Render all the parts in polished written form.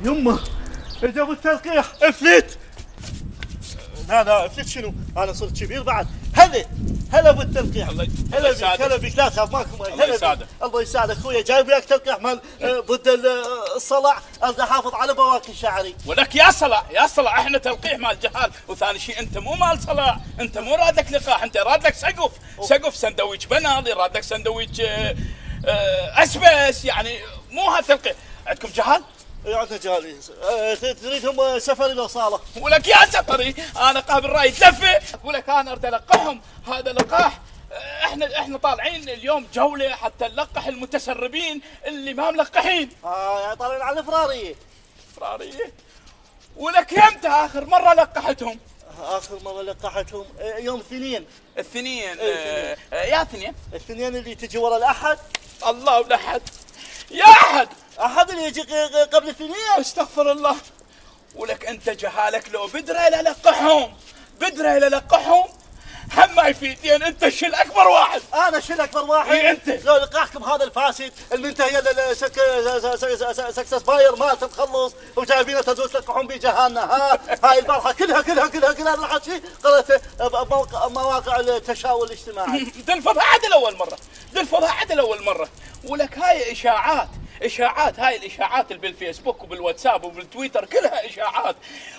يمه جابوا التلقيح افلت. لا افلت شنو؟ انا صرت كبير بعد. هلا بالتلقيح. هلا بك لا تخاف ماكو. الله يساعدك. الله يساعدك اخويا. جايب لك تلقيح مال ضد الصلع. ابدا احافظ على بواكي شعري. ولك يا صلع احنا تلقيح مال جهال. وثاني شيء انت مو مال صلع، انت مو رادك لقاح، انت رادك سقف سندويش بناضي، رادك سندويش اسبس، يعني مو هالتلقيح. عندكم جهال؟ عندنا جهال. تريدهم سفر الى صاله. ولك يا سفري انا قابل راي تلفه. ولك انا اريد القحهم. هذا لقاح. احنا طالعين اليوم جوله حتى نلقح المتسربين اللي ما ملقحين. يعني طالعين على الفراريه. ولك يمتى اخر مره لقحتهم؟ اخر مره لقحتهم يوم الاثنين. يا اثنين اللي تجي ورا الاحد. الله والاحد. يا احد اللي يجي قبل الاثنين. استغفر الله. ولك انت جهالك لو بدري للقحهم هم ما يفيد. يعني انت الشل اكبر واحد. انا الشل اكبر واحد. إيه انت لو لقاحكم هذا الفاسد المنتهي سكسس باير ما تخلص وجايبينه تدوس لقحهم بجهالنا. هاي البارحه كلها الحكي قرأت مواقع التشاور الاجتماعي. تنفضها عدل اول مره. ولك هاي اشاعات هاي الاشاعات اللي بالفيسبوك وبالواتساب وبالتويتر كلها اشاعات.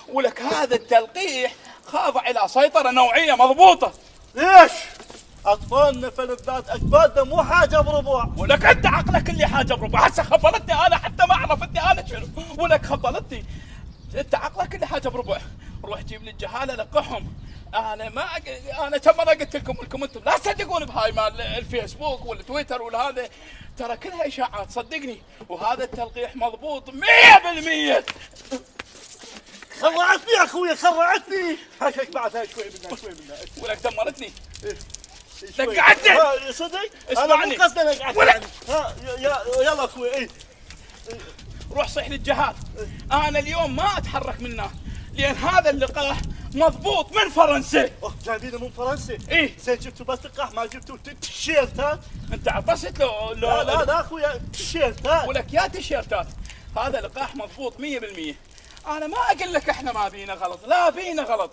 ولك هذا التلقيح خاضع الى سيطره نوعيه مضبوطه. ليش؟ اطفالنا فلذات اكبادنا مو حاجه بربع. ولك انت عقلك اللي حاجه بربع. هسه خبلتني انا حتى ما عرفت انا شنو. ولك خبلتني انت عقلك اللي حاجه بربع. روح جيب لي الجهاله لقحهم. انا كم مره قلت لكم انتم لا تصدقون بهاي مال الفيسبوك والتويتر والهذا، ترى كلها اشاعات صدقني. وهذا التلقيح مضبوط 100%. خرعتني يا اخوي خرعتني. هاك بعد هاي شوي منها. ولك دمرتني. دقعتني صدق. اسمعني. انا مو قصدي اقعد. يلا اخوي. روح صيح للجهال. انا اليوم ما اتحرك منه لان هذا اللقاح مضبوط من فرنسا. جايبينه من فرنسا. ايه زين جبتوا بس لقاح ما جبتوا تيشيرتات؟ انت عطست له لا اخويا تيشيرتات. ولك يا تيشيرتات. هذا لقاح مضبوط 100%. انا ما اقول لك احنا ما بينا غلط، لا بينا غلط،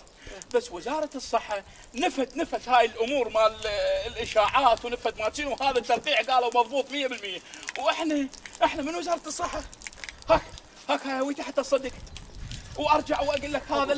بس وزاره الصحه نفت هاي الامور مال الاشاعات ونفت ما شنو. هذا التلقيح قالوا مضبوط 100%. واحنا من وزاره الصحه. هاك هاي هويتي حتى تصدق. وارجع واقول لك هذا